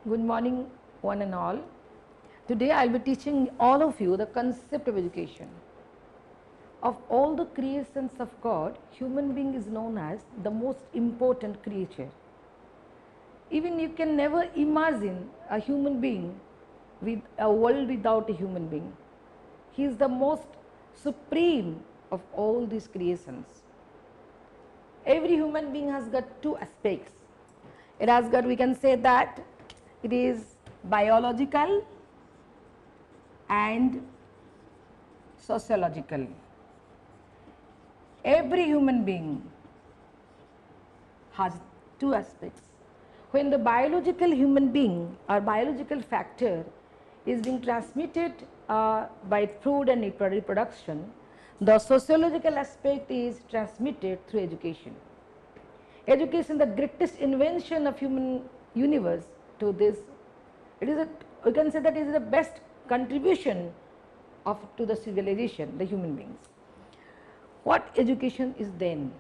Good morning, one and all. Today I will be teaching all of you the concept of education. Of all the creations of God, human being is known as the most important creature. Even you can never imagine a human being with a world without a human being. He is the most supreme of all these creations. Every human being has got two aspects. It has got, we can say that it is biological and sociological. Every human being has two aspects. When the biological human being or biological factor is being transmitted by food and reproduction, the sociological aspect is transmitted through education. Education, the greatest invention of human universe to this, it is we can say that it is the best contribution to the civilization, the human beings. What education is then?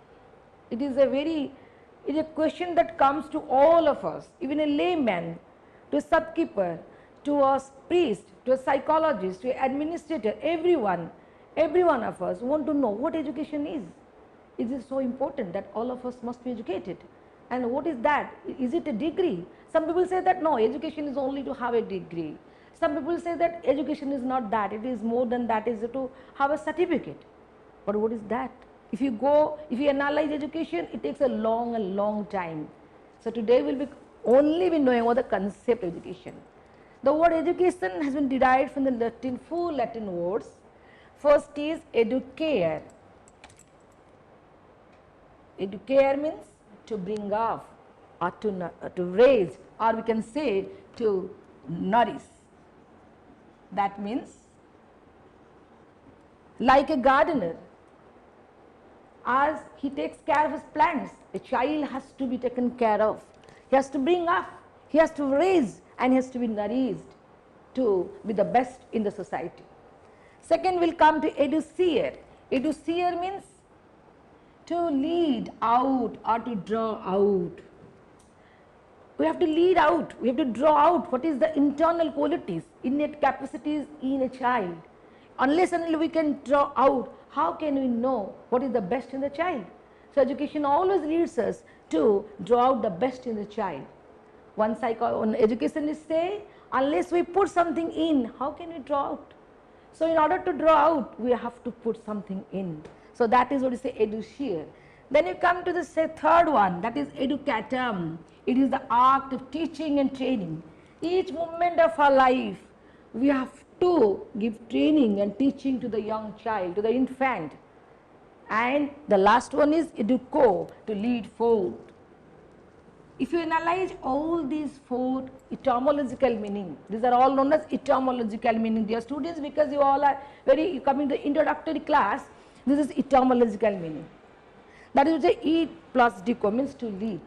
It is a question that comes to all of us, even a layman, to a shopkeeper, to a priest, to a psychologist, to an administrator, every one of us want to know what education is. It is so important that all of us must be educated. And what is that? Is it a degree? Some people say that no, education is only to have a degree. Some people say that education is not that, it is more than that, it is to have a certificate. But what is that? If you analyze education, it takes a long time. So today we will only be knowing about the concept of education. The word education has been derived from the four Latin words. First is educare. Educare means to bring up or to raise, or we can say to nourish. That means like a gardener, as he takes care of his plants, a child has to be taken care of. He has to bring up, he has to raise, and he has to be nourished to be the best in the society. Second will come to educere. Educere means to lead out or to draw out. We have to lead out, we have to draw out what is the internal qualities, innate capacities in a child. Unless and until we can draw out, how can we know what is the best in the child? So education always leads us to draw out the best in the child. One educationists say, unless we put something in, how can we draw out? So in order to draw out, we have to put something in. So that is what we say educere. Then you come to the third one, that is educatum. It is the art of teaching and training. Each moment of our life, we have to give training and teaching to the young child, to the infant. And the last one is educo, to lead forth. If you analyze all these four etymological meaning, these are all known as etymological meaning, dear students, because you all are coming to the introductory class, this is etymological meaning. That is the e plus deco means to lead.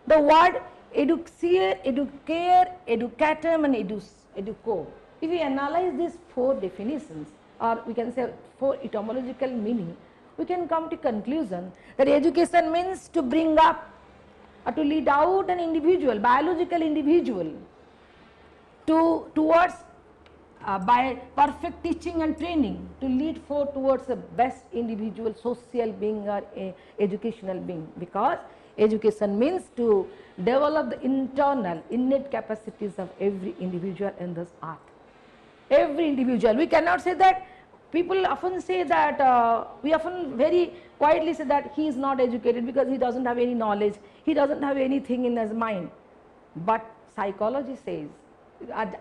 The word educere, educare, educatum and educo. If we analyze these four definitions, or we can say four etymological meaning, we can come to conclusion that education means to bring up or to lead out an individual, biological individual, towards by perfect teaching and training, to lead forth towards the best individual social being or educational being, because education means to develop the internal innate capacities of every individual in this earth. Every individual. We cannot say that, people often say that, we often very quietly say that he is not educated because he doesn't have any knowledge, he doesn't have anything in his mind. But psychology says,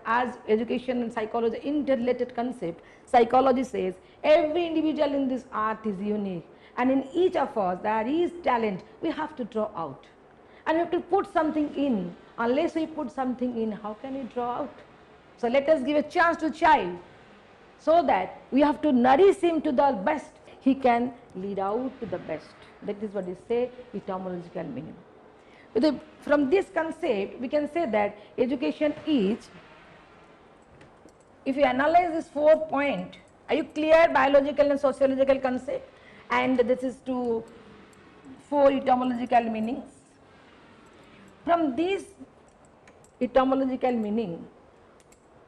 as education and psychology interrelated concept, psychology says every individual in this earth is unique, and in each of us there is talent. We have to draw out and we have to put something in. Unless we put something in, how can we draw out? So let us give a chance to child, so that we have to nourish him to the best, he can lead out to the best. That is what we say etymological meaning. From this concept, we can say that education is, if you analyze this 4 point, are you clear? Biological and sociological concept, and this is to 4 etymological meanings. From these etymological meaning,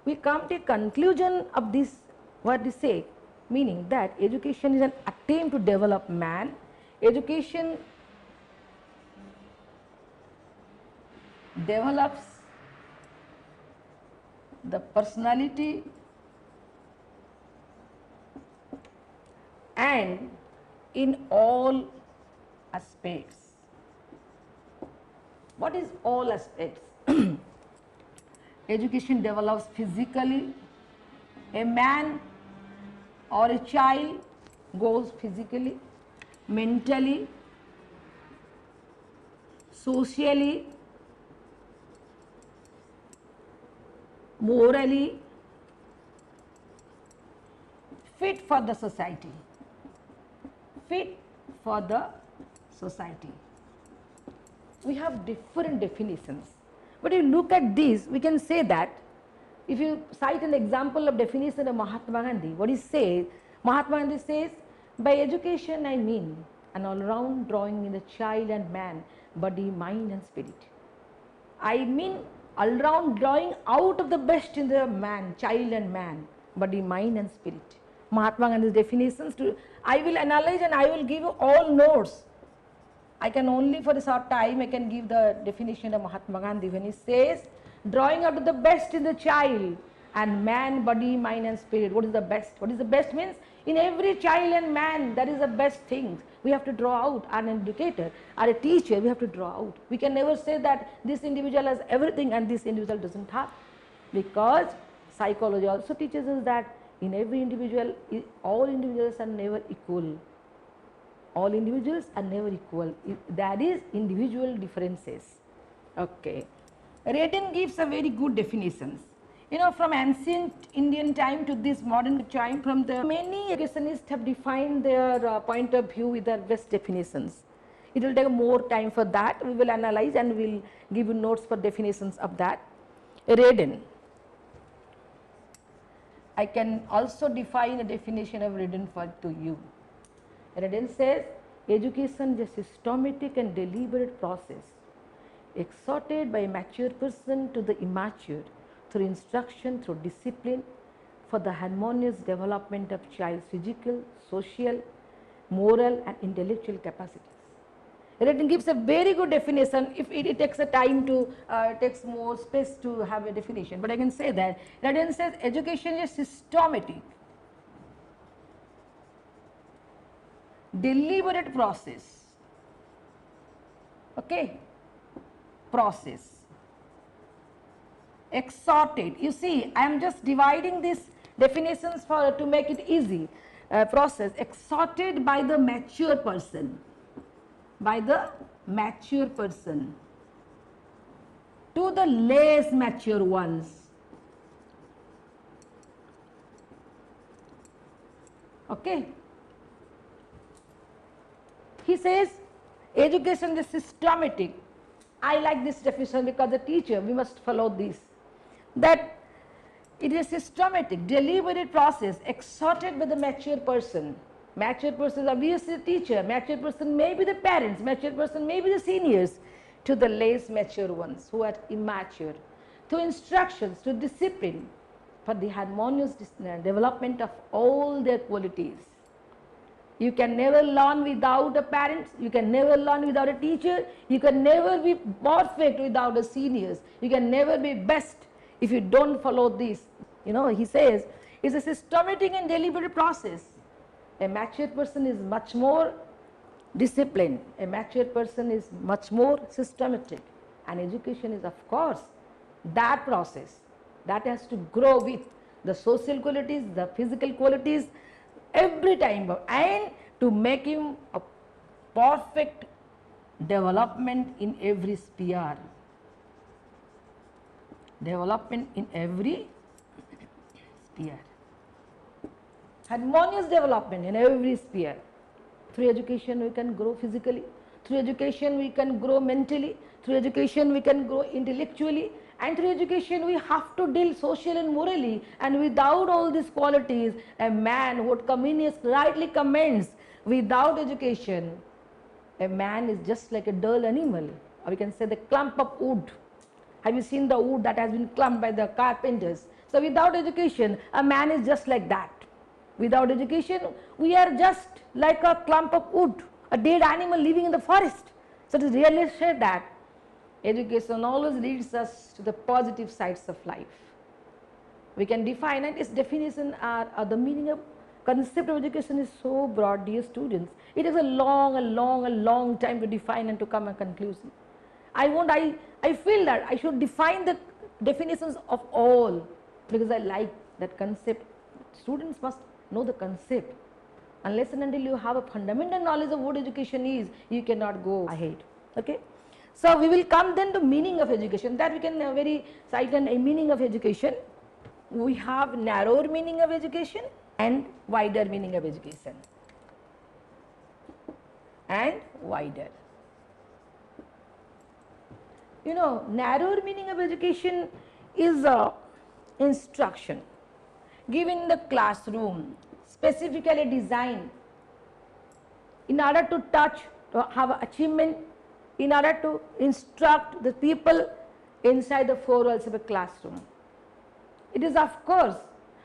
we come to a conclusion of this, what we say, meaning that education is an attempt to develop man. Education develops the personality and in all aspects. What is all aspects? Education develops physically. A man or a child grows physically, mentally, socially, morally, fit for the society. Fit for the society. We have different definitions. But if you look at this, we can say that if you cite an example of definition of Mahatma Gandhi, what he says, Mahatma Gandhi says, by education I mean an all-round drawing in the child and man, body, mind and spirit. I mean all-round drawing out of the best in the man, child and man, body, mind and spirit. Mahatma Gandhi's definitions, I will analyze and I will give you all notes. I can only for a short time I can give the definition of Mahatma Gandhi when he says drawing out of the best in the child and man, body, mind and spirit. What is the best? What is the best means in every child and man that is the best thing. We have to draw out. An educator or a teacher, we have to draw out. We can never say that this individual has everything and this individual doesn't have, because psychology also teaches us that in every individual, all individuals are never equal. All individuals are never equal. That is individual differences. Okay. Redden gives a very good definitions. You know, from ancient Indian time to this modern time, from the many educationists have defined their point of view with their best definitions. It will take more time for that. We will analyze and we will give you notes for definitions of that. Redden. I can also define a definition of Redden to you. Redden says, education is a systematic and deliberate process exhorted by a mature person to the immature through instruction, through discipline, for the harmonious development of child's physical, social, moral and intellectual capacities. Redden gives a very good definition. If it takes a time to, takes more space to have a definition, but I can say that Redden says education is systematic, deliberate process, okay, process, exhorted. You see, I am just dividing these definitions for to make it easy. Process exhorted by the mature person, by the mature person to the less mature ones. Okay. He says education is systematic. I like this definition because the teacher, we must follow this. That it is a systematic, deliberate process exhorted by the mature person. Mature person is obviously the teacher, mature person may be the parents, mature person may be the seniors, to the less mature ones who are immature, to instructions, to discipline, for the harmonious development of all their qualities. You can never learn without a parent, you can never learn without a teacher, you can never be perfect without the seniors, you can never be best if you don't follow this. You know, he says it's a systematic and deliberate process. A mature person is much more disciplined, a mature person is much more systematic, and education is of course that process that has to grow with the social qualities, the physical qualities, every time, and to make him a perfect development in every sphere. Development in every sphere. Harmonious development in every sphere. Through education we can grow physically, through education we can grow mentally, through education we can grow intellectually, and through education we have to deal socially and morally, and without all these qualities, a man, what Comenius rightly commends, without education, a man is just like a dull animal, or we can say the clump of wood. Have you seen the wood that has been clumped by the carpenters? So without education, a man is just like that. Without education, we are just like a clump of wood, a dead animal living in the forest. So it is really said that education always leads us to the positive sides of life. We can define it. Its definition are the meaning of concept of education is so broad, dear students. It is a long time to define and to come a conclusion. I feel that I should define the definitions of all because I like that concept. Students must know the concept. Unless and until you have a fundamental knowledge of what education is, you cannot go ahead. Okay. So we will come then to meaning of education. That we can very cite a meaning of education. We have narrower meaning of education and wider meaning of education. And wider. You know, narrower meaning of education is instruction given in the classroom, specifically designed in order to touch, to have achievement, in order to instruct the people inside the four walls of a classroom. It is, of course,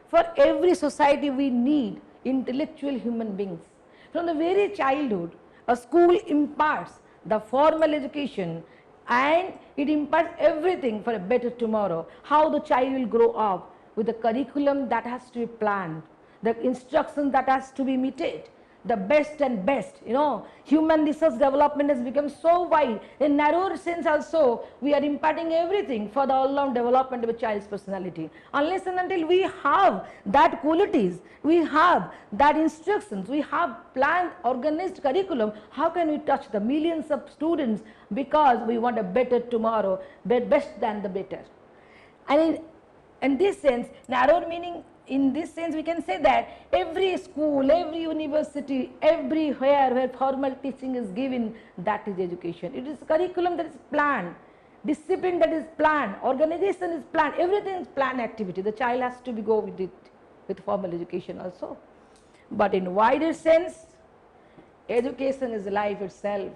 for every society we need intellectual human beings. From the very childhood, a school imparts the formal education and it imparts everything for a better tomorrow. How the child will grow up with the curriculum that has to be planned, the instruction that has to be meted, the best and best. You know, human resource development has become so wide. In narrower sense also, we are imparting everything for the all-round development of a child's personality. Unless and until we have that qualities, we have that instructions, we have planned, organized curriculum, how can we touch the millions of students because we want a better tomorrow, best than the better. And in this sense, narrower meaning, in this sense we can say that every school, every university, everywhere where formal teaching is given, that is education. It is curriculum that is planned, discipline that is planned, organization is planned, everything is planned activity. The child has to go with it, with formal education also. But in wider sense, education is life itself.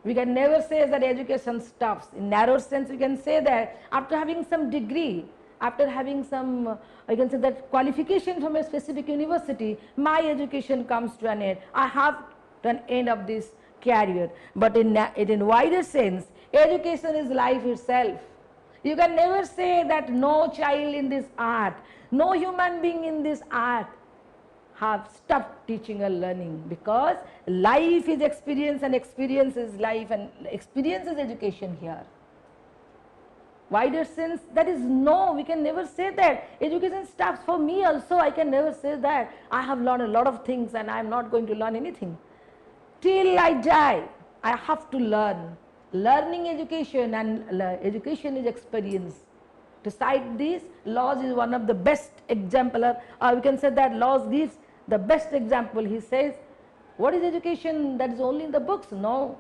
We can never say that education stops. In narrow sense, we can say that after having some degree, after having some, I can say that qualification from a specific university, my education comes to an end. I have to an end of this career. But in wider sense, education is life itself. You can never say that no child in this art, no human being in this art have stopped teaching or learning, because life is experience and experience is life and experience is education here. Wider sense, that is no, we can never say that education stops. For me also, I can never say that I have learned a lot of things and I am not going to learn anything. Till I die, I have to learn. Learning education, and education is experience. To cite this, laws is one of the best example, or we can say that laws gives the best example. He says, what is education that is only in the books? No,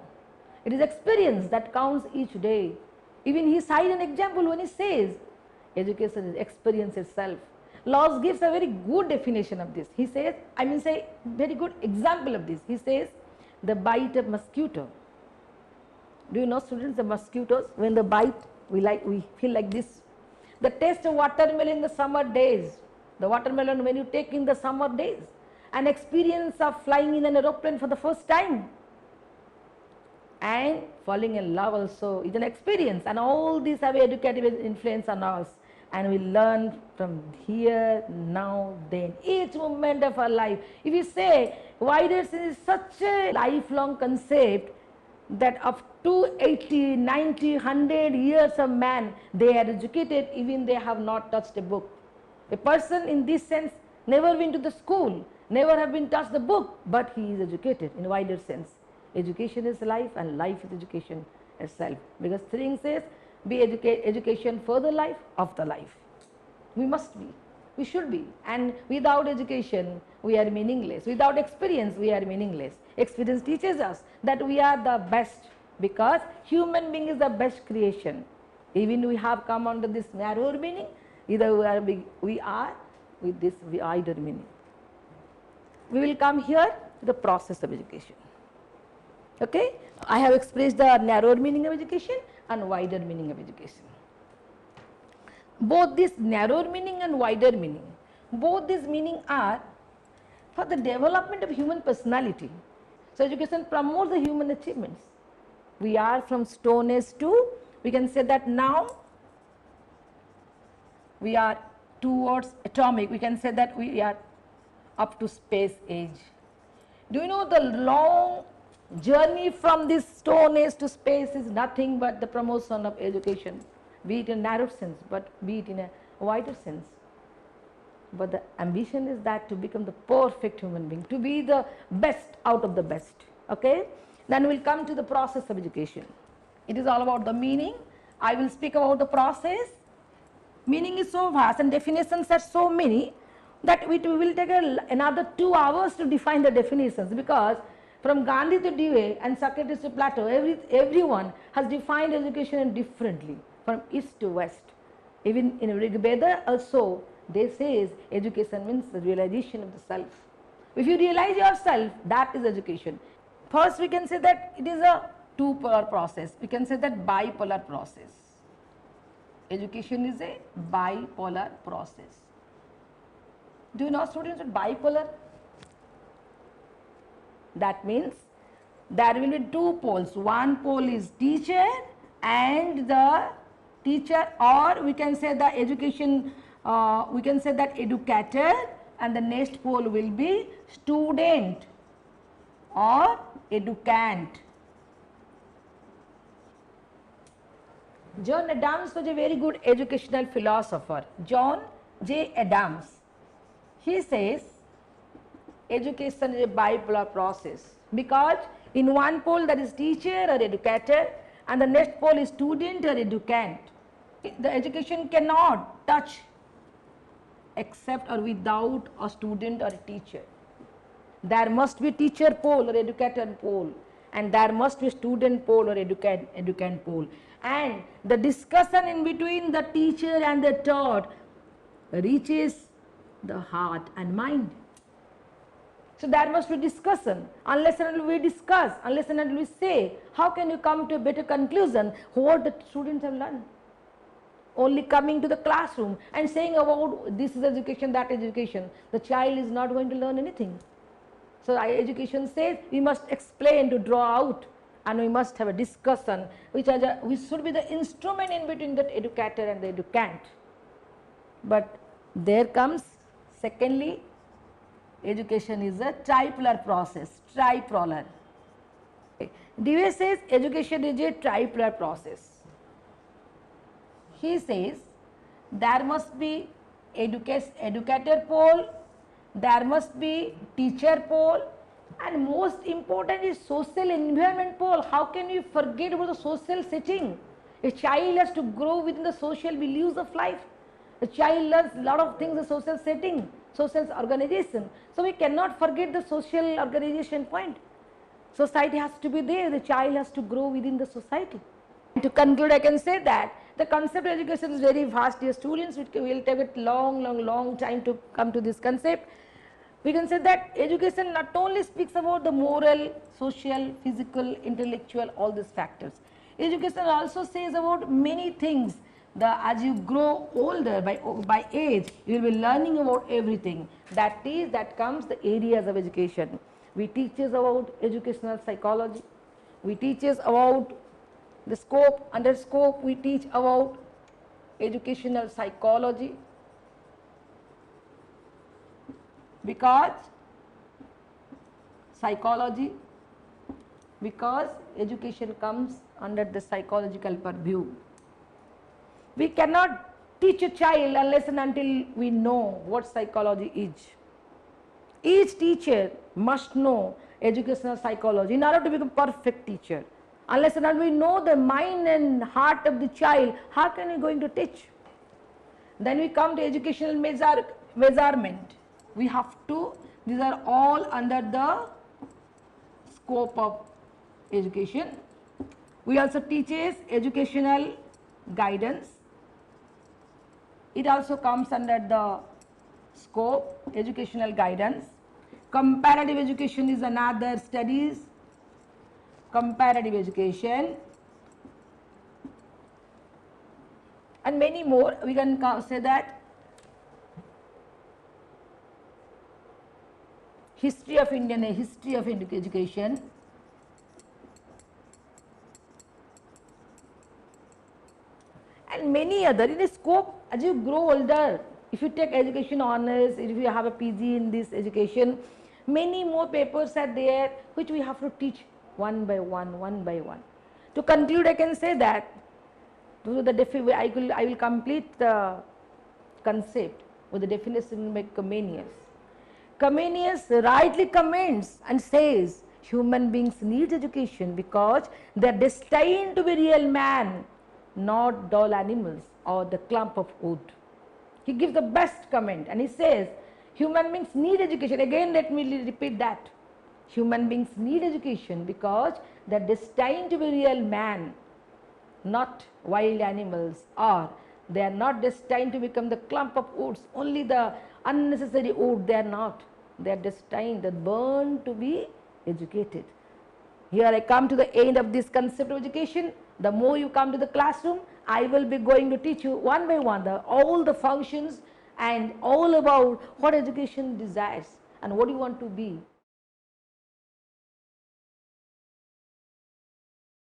it is experience that counts each day. Even he cites an example when he says, education is experience itself. Laws gives a very good definition of this. He says, I mean say, very good example of this. He says, the bite of mosquito. Do you know, students, the mosquitoes, when they bite, we feel like this. The taste of watermelon in the summer days, the watermelon when you take in the summer days, an experience of flying in an aeroplane for the first time, and falling in love also is an experience, and all these have educative influence on us, and we learn from here, now, then, each moment of our life. If you say wider sense is such a lifelong concept that up to 80, 90, 100 years of man, they are educated even they have not touched a book. A person in this sense never been to the school, never have been touched the book, but he is educated in wider sense. Education is life and life is education itself. Because Thring says, be education for the life, of the life. We must be, we should be. And without education, we are meaningless. Without experience, we are meaningless. Experience teaches us that we are the best, because human being is the best creation. Even we have come under this narrower meaning, either we are with this wider meaning. We will come here to the process of education. Okay, I have expressed the narrower meaning of education. and wider meaning of education. Both this narrower meaning and wider meaning, both these meaning are for the development of human personality. So education promotes the human achievements. We are from Stone Age to, we can say that now we are towards atomic, we can say that we are up to space age. Do you know the long journey from this Stone Age to space is nothing but the promotion of education, be it in a narrow sense, but be it in a wider sense. But the ambition is that to become the perfect human being, to be the best out of the best. Okay? Then we'll come to the process of education. It is all about the meaning. I will speak about the process. Meaning is so vast and definitions are so many that we will take another 2 hours to define the definitions, because from Gandhi to Dewey and Socrates to Plato, everyone has defined education differently from east to west. Even in Rig Veda also, they say education means the realization of the self. If you realize yourself, that is education. First, we can say that it is a two-polar process. We can say that bipolar process. Education is a bipolar process. Do you know, students, what bipolar? That means there will be two poles. One pole is teacher and the teacher, or we can say the education, we can say that educator, and the next pole will be student or educand. John Adams was a very good educational philosopher. John J. Adams. He says education is a bipolar process, because in one pole there is teacher or educator and the next pole is student or educand. The education cannot touch except or without a student or a teacher. There must be teacher pole or educator pole, and there must be student pole or educand pole. And the discussion in between the teacher and the taught reaches the heart and mind. So there must be discussion. Unless and until we discuss, unless and until we say, how can you come to a better conclusion what the students have learned? Only coming to the classroom and saying about this is education, that is education, the child is not going to learn anything. So education says we must explain to draw out, and we must have a discussion which should be the instrument in between the educator and the educand. But there comes, secondly, education is a tripolar process, tripolar. Dewey says education is a tripolar process. He says there must be educator pole, there must be teacher pole, and most important is social environment pole. How can you forget about the social setting? A child has to grow within the social values of life. A child learns a lot of things in the social setting, social organization. So we cannot forget the social organization point. Society has to be there, the child has to grow within the society. And to conclude, I can say that the concept of education is very vast, dear students. We will take a long time to come to this concept. We can say that education not only speaks about the moral, social, physical, intellectual, all these factors. Education also says about many things. As you grow older by age, you will be learning about everything. That comes the areas of education. We teach us about educational psychology. We teach us about the scope. Under scope, we teach about educational psychology. Because education comes under the psychological purview. We cannot teach a child unless and until we know what psychology is. Each teacher must know educational psychology in order to become a perfect teacher. Unless and until we know the mind and heart of the child, how can we going to teach? Then we come to educational measurement. We have to, these are all under the scope of education. We also teach educational guidance. It also comes under the scope, educational guidance. Comparative education is another studies. Comparative education. and many more. We can say that history of Indian history of education. And many other in a scope as you grow older. If you take education honors, if you have a PG in this education, many more papers are there which we have to teach one by one, one by one. To conclude, I can say that I will complete the concept with the definition by Comenius. Comenius rightly comments and says human beings need education because they are destined to be real man, not dull animals or the clump of wood. He gives the best comment and he says human beings need education. Again, let me repeat that. Human beings need education because they are destined to be real man, not wild animals, or they are not destined to become the clump of woods, only the unnecessary wood. They are not. They are destined, they are born to be educated. Here I come to the end of this concept of education. The more you come to the classroom, I will be going to teach you one by one all the functions and all about what education desires and what you want to be.